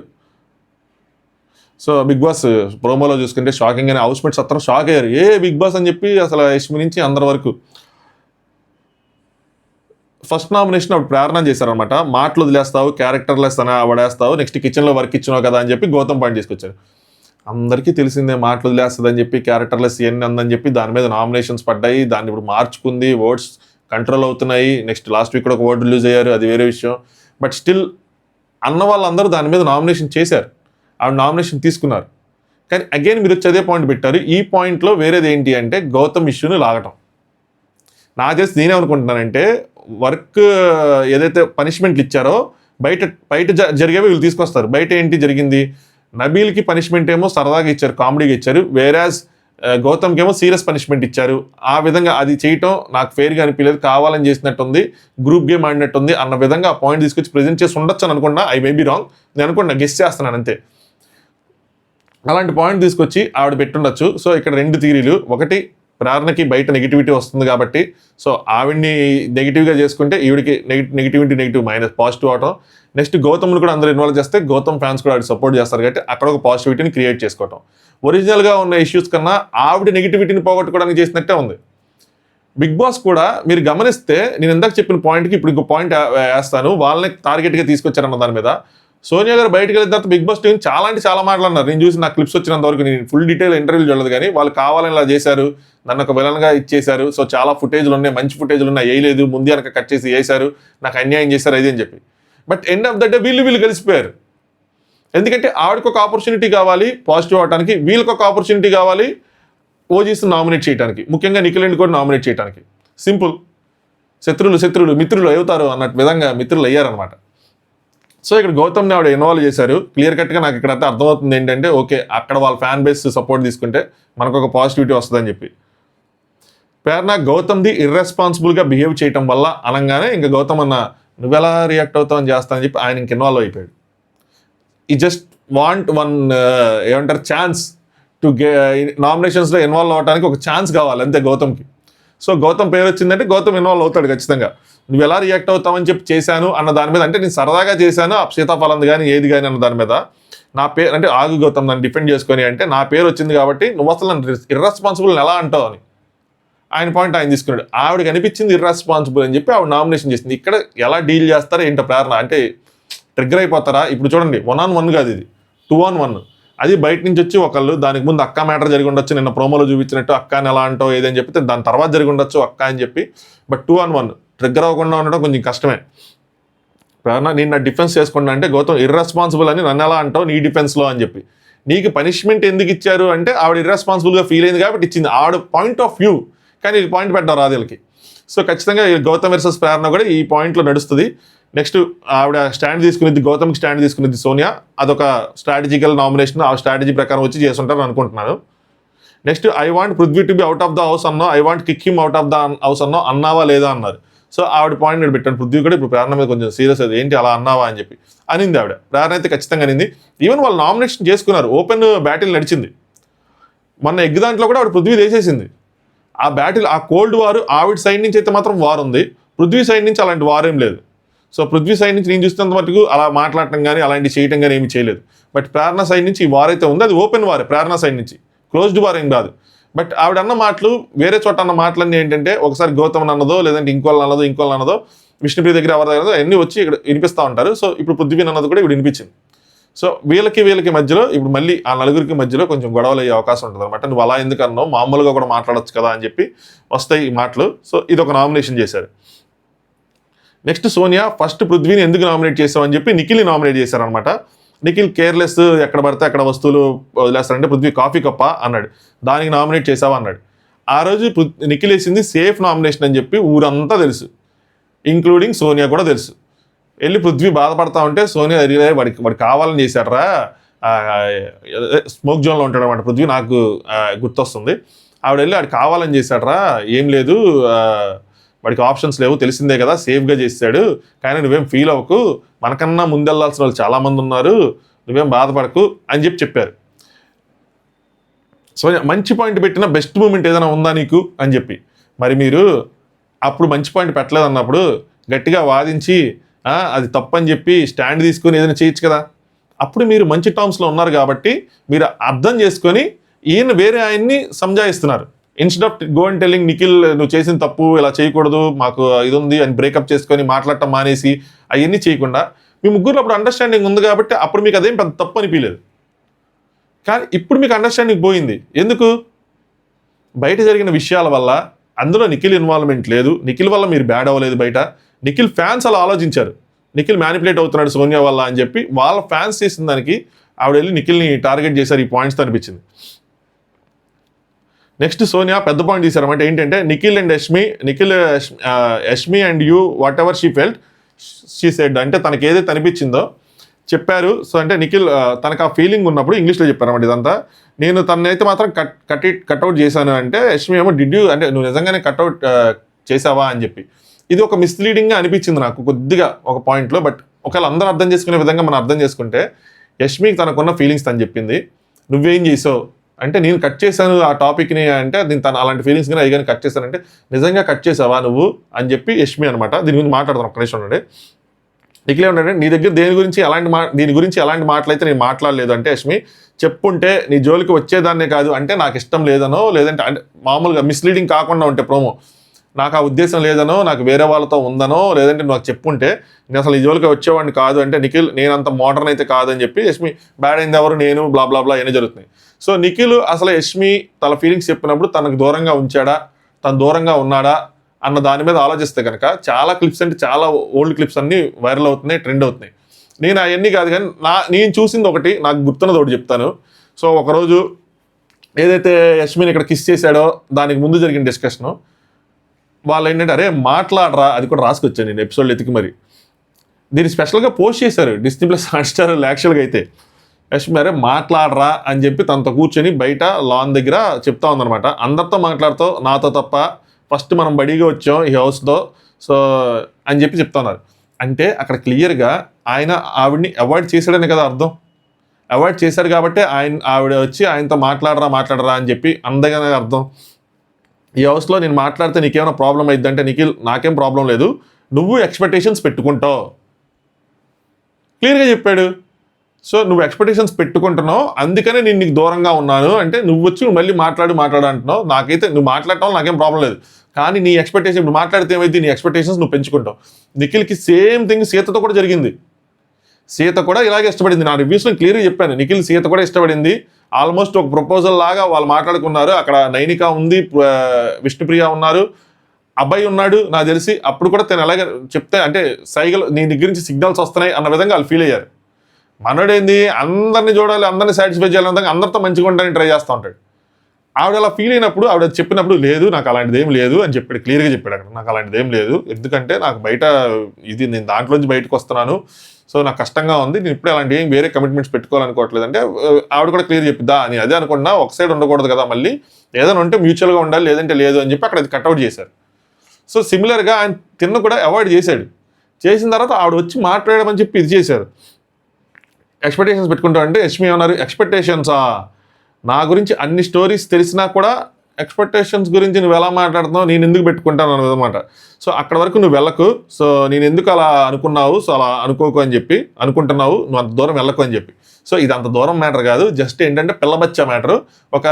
సో బిగ్ బాస్ ప్రోమోలో చూసుకుంటే షాకింగ్ అని హౌస్ మేట్స్ అందరూ షాక్ అయ్యారు, బిగ్ బాస్ అని చెప్పి అసలు యష్మి నుంచి అందరి వరకు. ఫస్ట్ నామినేషన్ అప్పుడు ప్రేరణ చేశారనమాట. మాటలు వదిలేస్తావు, క్యారెక్టర్లెస్ అని అవడేస్తావు, నెక్స్ట్ కిచెన్లో వర్క్ ఇచ్చినావు కదా అని చెప్పి గౌతమ్ పాయింట్ తీసుకొచ్చారు. అందరికీ తెలిసిందే మాటలు వదిలేస్తుంది అని చెప్పి, క్యారెక్టర్లెస్ ఇవన్నీ అందని చెప్పి దాని మీద నామినేషన్స్ పడ్డాయి. దాన్ని ఇప్పుడు మార్చుకుంది, వర్డ్స్ కంట్రోల్ అవుతున్నాయి. నెక్స్ట్ లాస్ట్ వీక్ కూడా ఒక వర్డ్ రిలీజ్ అయ్యారు, అది వేరే విషయం. బట్ స్టిల్ అన్న వాళ్ళందరూ దాని మీద నామినేషన్ చేశారు, ఆవిడ నామినేషన్ తీసుకున్నారు. కానీ అగైన్ మీరు వచ్చి అదే పాయింట్ పెట్టారు. ఈ పాయింట్లో వేరేది ఏంటి అంటే గౌతమ్ ఇష్యూని లాగటం. నాకు తెలిసి నేనేమనుకుంటున్నానంటే వర్క్ ఏదైతే పనిష్మెంట్లు ఇచ్చారో బయట బయట జరిగేవి వీళ్ళు తీసుకొస్తారు. బయట ఏంటి జరిగింది, నబీల్కి పనిష్మెంట్ ఏమో సరదాగా ఇచ్చారు, కామెడీగా ఇచ్చారు. వేరాజ్ గౌతమ్కి ఏమో సీరియస్ పనిష్మెంట్ ఇచ్చారు. ఆ విధంగా అది చేయటం నాకు ఫెయిర్గా అనిపించలేదు, కావాలని చేసినట్టుంది, గ్రూప్ గేమ్ ఆడినట్టుంది అన్న విధంగా ఆ పాయింట్ తీసుకొచ్చి ప్రజెంట్ చేసి ఉండొచ్చు అని అనుకున్నా. ఐ మే బీ రాంగ్, నేను అనుకున్నా, గెస్ చేస్తున్నాను అంతే. అలాంటి పాయింట్ తీసుకొచ్చి ఆవిడ పెట్టుండొచ్చు. సో ఇక్కడ రెండు థియరీలు, ఒకటి ప్రేరణకి బయట నెగిటివిటీ వస్తుంది కాబట్టి సో ఆవిడ్ని నెగిటివ్గా చేసుకుంటే ఈవిడికి నెగిటివ్ మైనస్ పాజిటివ్ అవటం. నెక్స్ట్ గౌతమ్ని కూడా అందరూ ఇన్వాల్వ్ చేస్తే గౌతమ్ ఫ్యాన్స్ కూడా ఆవిడ సపోర్ట్ చేస్తారు కాబట్టి అక్కడ ఒక పాజిటివిటీని క్రియేట్ చేసుకోవటం. ఒరిజినల్గా ఉన్న ఇష్యూస్ కన్నా ఆవిడ నెగిటివిటీని పోగొట్టుకోవడానికి చేసినట్టే ఉంది. బిగ్ బాస్ కూడా మీరు గమనిస్తే నేను ఇందాక చెప్పిన పాయింట్కి ఇప్పుడు ఇంకో పాయింట్ వేస్తాను, వాళ్ళని టార్గెట్గా తీసుకొచ్చారన్న దాని మీద. సోనియా గారు బయటకు వెళ్ళిన తర్వాత బిగ్ బాస్ టీం చాలా అంటే చాలా మాట్లాడినారు. నేను చూసి నాకు క్లిప్స్ వచ్చినంత వరకు, నేను ఫుల్ డీటెయిల్ ఇంటర్వ్యూలు చూడలేదు కానీ వాళ్ళు కావాలని ఇలా చేశారు, నన్ను ఒక విలన్గా ఇచ్చేశారు, సో చాలా ఫుటేజ్లు ఉన్నాయి, మంచి ఫుటేజ్లు ఉన్నాయి, వేయలేదు, ముందే వెనక కట్ చేసి వేశారు, నాకు అన్యాయం చేశారు అది అని చెప్పి. But end of the day వీళ్ళు కలిసిపోయారు. ఎందుకంటే ఆవిడకి ఒక ఆపర్చునిటీ కావాలి పాజిటివ్ అవడానికి, వీళ్ళకి ఒక ఆపర్చునిటీ కావాలి ఓజీస్ నామినేట్ చేయడానికి, ముఖ్యంగా నిఖిల్ రెడ్డి కూడా నామినేట్ చేయడానికి. సింపుల్, శత్రువులు మిత్రులు అవుతారు అన్నట్టు విధంగా మిత్రులు అయ్యారనమాట. సో ఇక్కడ గౌతమ్ని ఆవిడ ఇన్వాల్వ్ చేశారు. క్లియర్ కట్గా నాకు ఇక్కడంతా అర్థమవుతుంది ఏంటంటే ఓకే, అక్కడ వాళ్ళ ఫ్యాన్ బేస్ సపోర్ట్ తీసుకుంటే మనకు ఒక పాజిటివిటీ వస్తుందని చెప్పి. ప్రేరణ గౌతమ్ది ఇర్రెస్పాన్సిబుల్గా బిహేవ్ చేయటం వల్ల అనగానే ఇంకా గౌతమ్ అన్న నువ్వెలా రియాక్ట్ అవుతావు అని చేస్తానని చెప్పి ఆయన ఇంక ఇన్వాల్వ్ అయిపోయాడు. ఈ జస్ట్ వాంట్ వన్ ఏమంటారు ఛాన్స్ టు నామినేషన్స్లో ఇన్వాల్వ్ అవ్వడానికి ఒక ఛాన్స్ కావాలి అంతే గౌతమ్కి. సో గౌతమ్ పేరు వచ్చిందంటే గౌతమ్ ఇన్వాల్వ్ అవుతాడు ఖచ్చితంగా. నువ్వు ఎలా రియాక్ట్ అవుతావని చెప్పి చేశాను అన్న దాని మీద, అంటే నేను సరదాగా చేశాను ఆ సీతాఫలం కానీ ఏది కానీ అన్న దాని మీద నా పేరు అంటే ఆగు గౌతమ్ నన్ను డిఫెండ్ చేసుకొని అంటే నా పేరు వచ్చింది కాబట్టి నువ్వు అసలు నన్ను ఇర్రెస్పాన్సిబుల్ ఎలా అంటావు అని ఆయన పాయింట్ ఆయన తీసుకున్నాడు. ఆవిడకి అనిపించింది ఇర్రెస్పాన్సిబుల్ అని చెప్పి ఆవిడ నామినేషన్ చేసింది. ఇక్కడ ఎలా డీల్ చేస్తారో ఏంటో ప్రేరణ, అంటే ట్రిగ్గర్ అయిపోతారా? ఇప్పుడు చూడండి 1-on-1 కాదు, ఇది 2-on-1. అది బయట నుంచి వచ్చి ఒకళ్ళు, దానికి ముందు అక్క మ్యాటర్ జరిగి ఉండొచ్చు, నిన్న ప్రోమోలో చూపించినట్టు అక్క అని ఎలా అంటావు ఏదని చెప్తే దాని తర్వాత జరిగి ఉండొచ్చు అక్క అని చెప్పి. బట్ 2-on-1 ట్రిగ్గర్ అవ్వకుండా ఉండడం కొంచెం కష్టమే. ప్రేరణ నేను నా డిఫెన్స్ చేసుకున్నా అంటే గౌతమ్ ఇర్రెస్పాన్సిబుల్ అని నన్ను ఎలా అంటావు నీ డిఫెన్స్లో అని చెప్పి. నీకు పనిష్మెంట్ ఎందుకు ఇచ్చారు అంటే ఆవిడ ఇర్రెస్పాన్సిబుల్గా ఫీల్ అయింది కాబట్టి ఇచ్చింది, ఆవిడ పాయింట్ ఆఫ్ వ్యూ. కానీ ఇది పాయింట్ పెట్టారు రాధేలకి. సో ఖచ్చితంగా గౌతమ్ వర్సెస్ ప్రేరణ కూడా ఈ పాయింట్లో నడుస్తుంది. నెక్స్ట్ ఆవిడ స్టాండ్ తీసుకునేది, గౌతమ్కి స్టాండ్ తీసుకునేది సోనియా, అదొక స్ట్రాటజికల్ నామినేషన్, ఆ స్ట్రాటజీ ప్రకారం వచ్చి చేస్తుంటారు అనుకుంటున్నాను. Next I want Prithvi to be out of the house అన్నో, I want kick him out of the house అన్నో అన్నావా లేదా అన్నారు. సో ఆవిడ పాయింట్ నేను పెట్టాను, పృథ్వీ కూడా ఇప్పుడు ప్రేరణ మీద కొంచెం సీరియస్ అది ఏంటి అలా అన్నావా అని చెప్పి అనింది ఆవిడ. ప్రేరణ అయితే ఖచ్చితంగా అనింది. ఈవెన్ వాళ్ళు నామినేషన్ చేసుకున్నారు, ఓపెన్ బ్యాటిల్ నడిచింది. మొన్న ఎగ్ దాంట్లో కూడా ఆవిడ పృథ్వీ వేసేసింది. ఆ బ్యాటిల్, ఆ కోల్డ్ వార్ ఆవిడ సైడ్ నుంచి అయితే మాత్రం వార్ ఉంది, పృథ్వీ సైడ్ నుంచి అలాంటి వార్ ఏం లేదు. సో పృథ్వీ సైడ్ నుంచి నేను చూస్తున్నంత మటుకు అలా మాట్లాడటం కానీ అలాంటి చేయటం కానీ ఏమి చేయలేదు. బట్ ప్రేరణ సైడ్ నుంచి ఈ వార్ అయితే ఉంది, అది ఓపెన్ వారే ప్రేరణ సైడ్ నుంచి, క్లోజ్డ్ వార్ ఏం కాదు. బట్ ఆవిడ అన్న మాటలు వేరే చోట అన్న మాటలన్నీ ఏంటంటే ఒకసారి గౌతమ్ అన్నదో లేదంటే ఇంకోళ్ళని అన్నదో విష్ణుప్రియ దగ్గర ఎవరి దగ్గర అన్నీ వచ్చి ఇక్కడ వినిపిస్తూ ఉంటారు. సో ఇప్పుడు పృథ్వీ అన్నది కూడా ఇప్పుడు వినిపించింది. సో వీళ్ళకి మధ్యలో ఇప్పుడు మళ్ళీ ఆ నలుగురికి మధ్యలో కొంచెం గొడవలు అయ్యే అవకాశం ఉంటుంది అనమాట. నువ్వు అలా ఎందుకు అన్నావు, మామూలుగా కూడా మాట్లాడొచ్చు కదా అని చెప్పి వస్తాయి ఈ మాటలు. సో ఇది ఒక నామినేషన్ చేశారు. నెక్స్ట్ సోనియా ఫస్ట్ పృథ్వీని ఎందుకు నామినేట్ చేసామని చెప్పి నిఖిల్ని నామినేట్ చేశారనమాట. నిఖిల్ కేర్లెస్, ఎక్కడ పడితే అక్కడ వస్తువులు వదిలేస్తారంటే పృథ్వీ కాఫీ కప్ప అన్నాడు, దానికి నామినేట్ చేసావా అన్నాడు. ఆ రోజు నిఖిల్ వేసింది సేఫ్ నామినేషన్ అని చెప్పి ఊరంతా తెలుసు, ఇంక్లూడింగ్ సోనియా కూడా తెలుసు. వెళ్ళి పృథ్వీ బాధపడతా ఉంటే సోనియా వాడు కావాలని చేశాడరా, స్మోక్ జోన్లో ఉంటాడు అనమాట పృథ్వీ, నాకు గుర్తొస్తుంది. ఆవిడ వెళ్ళి వాడు కావాలని చేశాడరా, ఏం లేదు వాడికి ఆప్షన్స్ లేవు, తెలిసిందే కదా, సేఫ్గా చేశాడు, కానీ నువ్వేం ఫీల్ అవ్వకు, మనకన్నా ముందెళ్లాల్సిన వాళ్ళు చాలామంది ఉన్నారు, నువ్వేం బాధపడకు అని చెప్పారు. సో మంచి పాయింట్ పెట్టిన బెస్ట్ మూమెంట్ ఏదైనా ఉందా నీకు అని చెప్పి. మరి మీరు అప్పుడు మంచి పాయింట్ పెట్టలేదు అన్నప్పుడు గట్టిగా వాదించి అది తప్పని చెప్పి స్టాండ్ తీసుకొని ఏదైనా చేయొచ్చు కదా. అప్పుడు మీరు మంచి టర్మ్స్లో ఉన్నారు కాబట్టి మీరు అర్థం చేసుకొని ఈయన వేరే ఆయన్ని సంజాయిస్తున్నారు. Instead of go and telling Nikhil నువ్వు చేసిన తప్పు, ఇలా చేయకూడదు, మాకు ఇది ఉంది అని బ్రేకప్ చేసుకొని మాట్లాడటం మానేసి అవన్నీ చేయకుండా మీ ముగ్గురు అప్పుడు అండర్స్టాండింగ్ ఉంది కాబట్టి అప్పుడు మీకు అదేం పెద్ద తప్పు అనిపించలేదు. కానీ ఇప్పుడు మీకు అండర్స్టాండింగ్ పోయింది. ఎందుకు? బయట జరిగిన విషయాల వల్ల అందులో నిఖిల్ ఇన్వాల్వ్మెంట్ లేదు, నిఖిల్ వల్ల మీరు బ్యాడ్ అవ్వలేదు బయట. నిఖిల్ ఫ్యాన్స్ అలా ఆలోచించారు, నిఖిల్ మ్యానిపులేట్ అవుతున్నాడు సోనియా వల్ల అని చెప్పి వాళ్ళ ఫ్యాన్స్ చేసిన దానికి ఆవిడ వెళ్ళి నిఖిల్ని టార్గెట్ చేశారు ఈ పాయింట్స్తో అనిపించింది. నెక్స్ట్ సోనియా పెద్ద పాయింట్ తీశారన్నమాట. ఏంటంటే Nikhil Yashmi and you what ever she felt she said, అంటే తనకి ఏదైతే అనిపించిందో చెప్పారు. సో అంటే నిఖిల్ తనకు ఆ ఫీలింగ్ ఉన్నప్పుడు ఇంగ్లీష్లో చెప్పారన్నమాట ఇదంతా. నేను తనైతే మాత్రం కట్అవుట్ చేశాను అంటే యష్మి ఏమో డిడ్ యూ, అంటే నువ్వు నిజంగానే కట్అవుట్ చేసావా అని చెప్పి. ఇది ఒక మిస్లీడింగ్గా అనిపించింది నాకు కొద్దిగా ఒక పాయింట్లో. బట్ ఒకవేళ అందరూ అర్థం చేసుకునే విధంగా మనం అర్థం చేసుకుంటే యష్మికి తనకున్న ఫీలింగ్స్ తను చెప్పింది. నువ్వేం చేసావు అంటే నేను కట్ చేశాను ఆ టాపిక్ని అంటే దీని తను అలాంటి ఫీలింగ్స్ కానీ అవి కానీ కట్ చేశానంటే నిజంగా కట్ చేసావా నువ్వు అని చెప్పి యష్మి అనమాట. దీని గురించి మాట్లాడతాను ఒక్క నిమిషం ఉండండి. నిఖిల్ ఏమంటే నీ దగ్గర దీని గురించి ఎలాంటి మాటలైతే నేను మాట్లాడలేదు అంటే యష్మి చెప్పుంటే నీ జోలికి వచ్చేదాన్నే కాదు, అంటే నాకు ఇష్టం లేదనో లేదంటే అంటే మామూలుగా మిస్లీడింగ్ కాకుండా ఉంటే ప్రోమో నాకు ఆ ఉద్దేశం లేదనో నాకు వేరే వాళ్ళతో ఉందనో లేదంటే నాకు చెప్పుంటే నేను అసలు ఈ జోలికి వచ్చేవాడిని కాదు అంటే నిఖిల్ నేనంత మోడర్న్ అయితే కాదని చెప్పి యష్మి బ్యాడ్ అయింది ఎవరు నేను బ్లా బ్లా బ్లా అన్నీ జరుగుతున్నాయి. సో నిఖిల్ అసలు యష్మి తన ఫీలింగ్స్ చెప్పినప్పుడు తనకు దూరంగా ఉంచాడా, తను దూరంగా ఉన్నాడా అన్న దాని మీద ఆలోచిస్తే కనుక చాలా క్లిప్స్ అంటే చాలా ఓల్డ్ క్లిప్స్ అన్నీ వైరల్ అవుతున్నాయి, ట్రెండ్ అవుతున్నాయి. నేను అవన్నీ కాదు కానీ నేను చూసింది ఒకటి, నాకు గుర్తున్నది ఒకటి చెప్తాను. సో ఒకరోజు ఏదైతే యష్మిని ఇక్కడ కిస్ చేశాడో దానికి ముందు జరిగిన డిస్కషను వాళ్ళు ఏంటంటే అరే మాట్లాడరా, అది కూడా రాసుకొచ్చాను నేను ఎపిసోడ్లో ఎతికి మరి. దీన్ని స్పెషల్గా పోస్ట్ చేశారు డిస్నీ ప్లస్ హాట్స్టార్ యాక్చువల్గా అయితే. యష్మి అరే మాట్లాడరా అని చెప్పి తనతో కూర్చొని బయట లాన్ దగ్గర చెప్తా ఉందనమాట. అందరితో మాట్లాడుతూ నాతో తప్ప ఫస్ట్ మనం బడిగా వచ్చాం ఈ హౌస్తో సో అని చెప్పి చెప్తా ఉన్నారు. అంటే అక్కడ క్లియర్గా ఆయన ఆవిడ్ని అవాయిడ్ చేశాడనే కదా అర్థం. అవాయిడ్ చేశాడు కాబట్టి ఆవిడ వచ్చి ఆయనతో మాట్లాడరా అని చెప్పి అందగానే అర్థం. ఈ హౌస్లో నేను మాట్లాడితే నీకేమైనా ప్రాబ్లం అయిద్దంటే నిఖిల్ నాకేం ప్రాబ్లం లేదు, నువ్వు ఎక్స్పెక్టేషన్స్ పెట్టుకుంటావు క్లియర్గా చెప్పాడు. సో నువ్వు ఎక్స్పెక్టేషన్స్ పెట్టుకుంటున్నావు అందుకనే నేను నీకు దూరంగా ఉన్నాను అంటే నువ్వు వచ్చి మళ్ళీ మాట్లాడు అంటున్నావు. నాకైతే నువ్వు మాట్లాడటం నాకేం ప్రాబ్లం లేదు, కానీ నీ ఎక్స్పెక్టేషన్ ఇప్పుడు మాట్లాడితే ఏమైంది, నీ ఎక్స్పెక్టేషన్స్ నువ్వు పెంచుకుంటావు. నిఖిల్కి సేమ్ థింగ్ సీతతో కూడా జరిగింది. సీత కూడా ఇలాగే ఇష్టపడింది. నా రివ్యూస్లో క్లియర్గా చెప్పాను నిఖిల్ సీత కూడా ఇష్టపడింది. ఆల్మోస్ట్ ఒక ప్రపోజల్ లాగా వాళ్ళు మాట్లాడుకున్నారు. అక్కడ నైనిక ఉంది, విష్ణుప్రియ ఉన్నారు, అబ్బాయి ఉన్నాడు నాకు తెలిసి. అప్పుడు కూడా తను ఎలాగ చెప్తే అంటే సైగలు నీ దగ్గర నుంచి సిగ్నల్స్ వస్తున్నాయి అన్న విధంగా వాళ్ళు ఫీల్ అయ్యారు. మనోడేంది అందరినీ చూడాలి, అందరినీ సాటిస్ఫై చేయాలి విధంగా అందరితో మంచిగా ఉండడానికి ట్రై చేస్తూ ఉంటాడు. ఆవిడ అలా ఫీల్ అయినప్పుడు ఆవిడ చెప్పినప్పుడు లేదు నాకు అలాంటిది ఏం లేదు అని చెప్పాడు, క్లియర్గా చెప్పాడు అక్కడ నాకు అలాంటిది ఏం లేదు, ఎందుకంటే నాకు బయట ఇది నేను దాంట్లోంచి బయటకు వస్తున్నాను సో నాకు కష్టంగా ఉంది, నేను ఇప్పుడు అలాంటి ఏం వేరే కమిట్మెంట్స్ పెట్టుకోవాలనుకోవట్లేదు అంటే ఆవిడ కూడా క్లియర్ చెప్పిందా అని అదే అనుకున్నా ఒక సైడ్ ఉండకూడదు కదా, మళ్ళీ ఏదైనా ఉంటే మ్యూచువల్గా ఉండాలి లేదంటే లేదు అని చెప్పి అక్కడ అది కట్అవుట్ చేశారు. సో సిమిలర్గా ఆయన తిన్న కూడా అవాయిడ్ చేశాడు. చేసిన తర్వాత ఆవిడ వచ్చి మాట్లాడమని చెప్పి ఇది చేశారు. ఎక్స్పెక్టేషన్స్ పెట్టుకుంటాం అంటే యష్మి ఏమన్నారు, ఎక్స్పెక్టేషన్సా నా గురించి అన్ని స్టోరీస్ తెలిసినా కూడా ఎక్స్పెక్టేషన్స్ గురించి నువ్వు ఎలా మాట్లాడుతున్నావు నేను ఎందుకు పెట్టుకుంటాను అన్నమాట. సో అక్కడ వరకు నువ్వు వెళ్ళకు, సో నేను ఎందుకు అలా అనుకున్నావు, సో అలా అనుకోకు అని చెప్పి అనుకుంటున్నావు, నువ్వు అంత దూరం వెళ్ళకు అని చెప్పి. సో ఇది అంత దూరం మ్యాటర్ కాదు, జస్ట్ ఏంటంటే పిల్లబచ్చా మ్యాటరు, ఒక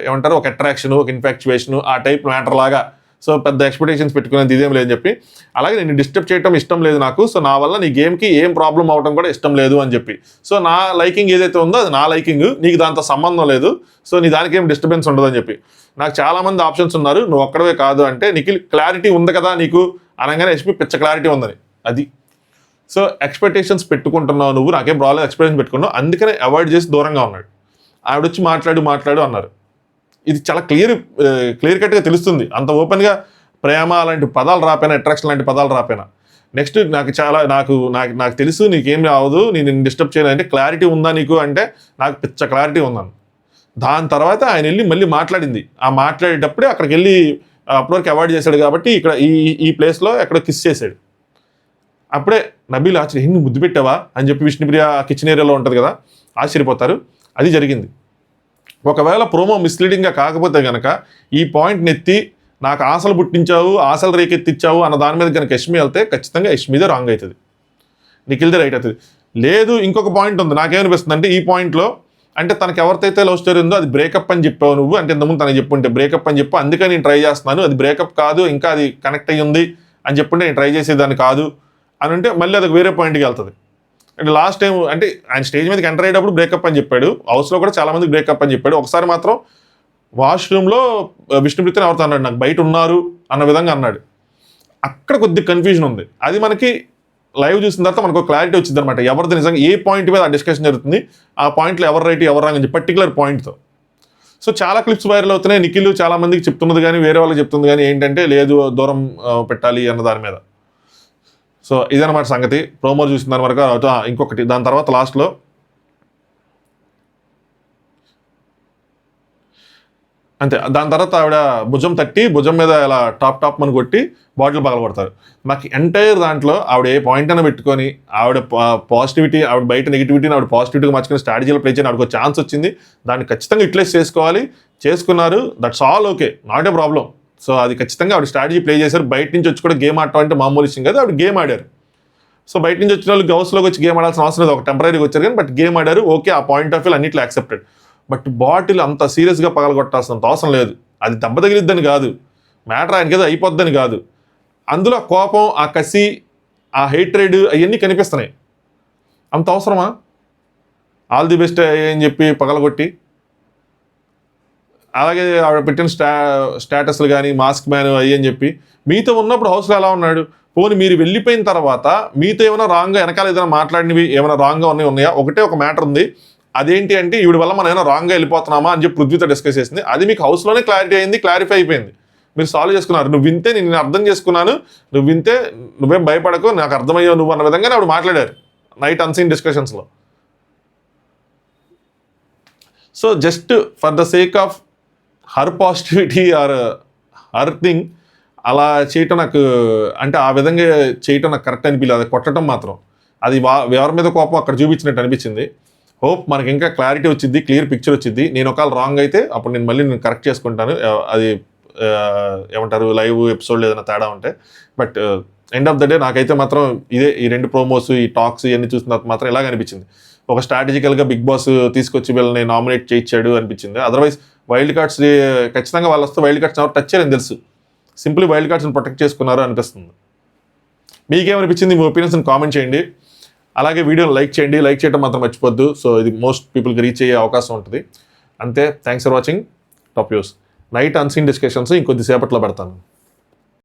ఏమంటారు ఒక అట్రాక్షన్ ఒక ఇన్ఫాక్చువేషన్ ఆ టైప్ మ్యాటర్ లాగా. సో పెద్ద ఎక్స్పెక్టేషన్స్ పెట్టుకునేది ఇదేం లేదని చెప్పి, అలాగే నేను డిస్టర్బ్ చేయడం ఇష్టం లేదు నాకు, సో నా వల్ల నీ గేమ్కి ఏం ప్రాబ్లం అవడం కూడా ఇష్టం లేదు అని చెప్పి. సో నా లైకింగ్ ఏదైతే ఉందో అది నా లైకింగ్, నీకు దాంతో సంబంధం లేదు, సో నీ దానికి ఏం డిస్టర్బెన్స్ ఉండదు అని చెప్పి. నాకు చాలామంది ఆప్షన్స్ ఉన్నారు, నువ్వు ఒక్కడవే కాదు అంటే నిఖిల్ క్లారిటీ ఉంది కదా నీకు అనగానే యష్మి పిచ్చ క్లారిటీ ఉందని అది. సో ఎక్స్పెక్టేషన్స్ పెట్టుకుంటున్నావు నువ్వు, నాకేం ప్రాబ్లం ఎక్స్పెక్టేషన్ పెట్టుకున్నావు, అందుకనే అవాయిడ్ చేసి దూరంగా ఉన్నాడు. ఆవిడ వచ్చి మాట్లాడు అన్నారు. ఇది చాలా క్లియర్ కట్గా తెలుస్తుంది. అంత ఓపెన్గా ప్రేమ అలాంటి పదాలు రాపోయినా, అట్రాక్షన్ లాంటి పదాలు రాపోయినా. నెక్స్ట్ నాకు తెలుసు నీకేం రావదు, నేను డిస్టర్బ్ చేయను అంటే క్లారిటీ ఉందా నీకు అంటే నాకు పిచ్చ క్లారిటీ ఉందని. దాని తర్వాత ఆయన వెళ్ళి మళ్ళీ మాట్లాడింది. ఆ మాట్లాడేటప్పుడే అక్కడికి వెళ్ళి అప్పటివరకు అవాయిడ్ చేశాడు కాబట్టి ఇక్కడ ఈ ప్లేస్లో ఎక్కడో కిస్ చేశాడు. అప్పుడే నబీల్ ఆశ్చర్య నువ్వు ముద్దు పెట్టావా అని చెప్పి విష్ణుప్రియ కిచెన్ ఏరియాలో ఉంటుంది కదా ఆశ్చర్యపోతారు. అది జరిగింది. ఒకవేళ ప్రోమో మిస్లీడింగ్గా కాకపోతే కనుక ఈ పాయింట్ నెత్తి నాకు ఆశలు పుట్టించావు, ఆశలు రేకెత్తిచ్చావు అన్న దాని మీద కనుక యష్మి వెళ్తే ఖచ్చితంగా యష్మిదే రాంగ్ అవుతుంది, నిఖిల్దే రైట్ అవుతుంది. లేదు ఇంకొక పాయింట్ ఉంది, నాకేమనిపిస్తుంది అంటే ఈ పాయింట్లో అంటే తనకి ఎవరితైతే లవ్ స్టోరీ ఉందో అది బ్రేకప్ అని చెప్పావు నువ్వు, అంటే ఇంతకుముందు తనకి చెప్పుంటే బ్రేకప్ అని చెప్పు, అందుకే నేను ట్రై చేస్తున్నాను, అది బ్రేకప్ కాదు ఇంకా అది కనెక్ట్ అయ్యి ఉంది అని చెప్పుంటే నేను ట్రై చేసేదాన్ని కాదు అని అంటే మళ్ళీ అది వేరే పాయింట్కి వెళ్తుంది. అంటే లాస్ట్ టైం అంటే ఆయన స్టేజ్ మీదకి ఎంటర్ అయ్యేటప్పుడు బ్రేకప్ అని చెప్పాడు, హౌస్లో కూడా చాలా మందికి బ్రేకప్ అని చెప్పాడు, ఒకసారి మాత్రం వాష్రూమ్లో విష్ణుప్రీతని ఎవరితో అన్నాడు, నాకు బయట ఉన్నారు అన్న విధంగా అన్నాడు. అక్కడ కొద్ది కన్ఫ్యూజన్ ఉంది. అది మనకి లైవ్ చూసిన తర్వాత మనకు క్లారిటీ వచ్చింది అనమాట, ఎవరిది నిజంగా ఏ పాయింట్ మీద ఆ డిస్కషన్ జరుగుతుంది, ఆ పాయింట్లో ఎవరు రైట్ ఎవరు రాంగ్ అని పర్టికులర్ పాయింట్తో. సో చాలా క్లిప్స్ వైరల్ అవుతున్నాయి. నిఖిల్ చాలా మందికి చెప్తున్నది కానీ వేరే వాళ్ళకి చెప్తుంది కానీ ఏంటంటే లేదు దూరం పెట్టాలి అన్న దాని మీద. సో ఇదన్నమాట సంగతి. ప్రోమో చూసిన దాని వరకు ఇంకొకటి దాని తర్వాత లాస్ట్లో అంతే. దాని తర్వాత ఆవిడ భుజం తట్టి భుజం మీద ఇలా టాప్ అని కొట్టి బాటిల్ పగల కొడతారు. మాకు ఎంటైర్ దాంట్లో ఆవిడ ఏ పాయింట్ అయినా పెట్టుకొని ఆవిడ పాజిటివిటీ, ఆవిడ బయట నెగిటివిటీని ఆవిడ పాజిటివిటీగా మార్చుకుని స్ట్రాటజీలో ప్లే చేయని ఆవిడకు ఛాన్స్ వచ్చింది. దాన్ని ఖచ్చితంగా యూటిలైజ్ చేసుకోవాలి, చేసుకున్నారు. That's all okay, not a problem. So అది ఖచ్చితంగా ఆవిడ స్ట్రాటజీ ప్లే చేశారు. బయట నుంచి వచ్చి కూడా గేమ్ ఆడటం అంటే మామూలు విషయం కాదు, ఆవిడ గేమ్ ఆడారు. సో బయట నుంచి వచ్చిన వాళ్ళు హౌస్లోకి వచ్చి గేమ్ ఆడాల్సిన అవసరం లేదు, ఒక టెంపరీగా వచ్చారు కానీ బట్ గేమ్ ఆడారు. ఓకే, ఆ పాయింట్ ఆఫ్ వ్యూ అన్నిట్లో యాక్సెప్టెడ్. బట్ బాటిల్ అంత సీరియస్గా పగలగొట్టాల్సినంత అవసరం లేదు. అది దెబ్బ తగిలిద్దని కాదు, మ్యాటర్ ఆయనకి ఏదో అయిపోద్దని కాదు. అందులో కోపం, ఆ కసి, ఆ హేట్రేడ్ అవన్నీ కనిపిస్తున్నాయి. అంత అవసరమా? ఆల్ ది బెస్ట్ అని చెప్పి పగలగొట్టి, అలాగే ఆవిడ పెట్టిన స్టేటస్లు కానీ మాస్క్ మ్యాన్ అయ్యి అని చెప్పి మీతో ఉన్నప్పుడు హౌస్లో ఎలా ఉన్నాడు? పోనీ మీరు వెళ్ళిపోయిన తర్వాత మీతో ఏమైనా రాంగ్గా వెనకాల ఏదైనా మాట్లాడినవి ఏమైనా రాంగ్గా ఉన్నాయా? ఒకటే ఒక మ్యాటర్ ఉంది, అదేంటి అంటే ఈవిడ వల్ల మనం ఏమైనా రాంగ్గా వెళ్ళిపోతున్నామా అని చెప్పి పృథ్వీతో డిస్కస్ చేసింది. అది మీకు హౌస్లోనే క్లారిటీ అయింది, క్లారిఫై అయిపోయింది, మీరు సాల్వ్ చేసుకున్నారు. నువ్వు వింతే నేను అర్థం చేసుకున్నాను, నువ్వు వింతే నువ్వేం భయపడకు, నాకు అర్థమయ్యావు నువ్వు అన్న విధంగానే ఆవిడ మాట్లాడారు నైట్ అన్సీన్ డిస్కషన్స్లో. So just for the sake of her positivity or her thing అలా చేయటం నాకు అంటే ఆ విధంగా చేయటం నాకు కరెక్ట్ అనిపించలేదు. అది కొట్టడం మాత్రం అది ఎవరి మీద కోపం అక్కడ చూపించినట్టు అనిపించింది. హోప్ మనకి ఇంకా క్లారిటీ వచ్చింది, క్లియర్ పిక్చర్ వచ్చింది. నేను ఒకవేళ రాంగ్ అయితే అప్పుడు నేను కరెక్ట్ చేసుకుంటాను, అది ఏమంటారు లైవ్ ఎపిసోడ్లో ఏదైనా తేడా ఉంటే. But end of the day నాకైతే మాత్రం ఇదే, ఈ రెండు ప్రోమోస్, ఈ టాక్స్ ఇవన్నీ చూసిన తర్వాత మాత్రం ఇలాగ అనిపించింది. ఒక స్ట్రాటజికల్గా బిగ్ బాస్ తీసుకొచ్చి వీళ్ళని నామినేట్ చేయించాడు అనిపించింది. అదర్వైజ్ వైల్డ్ కార్డ్స్ ఖచ్చితంగా వాళ్ళు వస్తే వైల్డ్ కార్డ్స్ ఎవరు టచ్ చేయని తెలుసు, సింప్లీ వైల్డ్ కార్డ్స్ని ప్రొటెక్ట్ చేసుకున్నారు అనిపిస్తుంది. మీకేమనిపించింది? మీ ఒపీనియన్స్ని కామెంట్ చేయండి. అలాగే వీడియోని లైక్ చేయండి, లైక్ చేయడం మాత్రం మర్చిపోద్దు. సో ఇది మోస్ట్ పీపుల్కి రీచ్ అయ్యే అవకాశం ఉంటుంది. అంతే. Thanks for watching top news. Night unseen discussions ఇంకొద్దిసేపట్లో పెడతాను.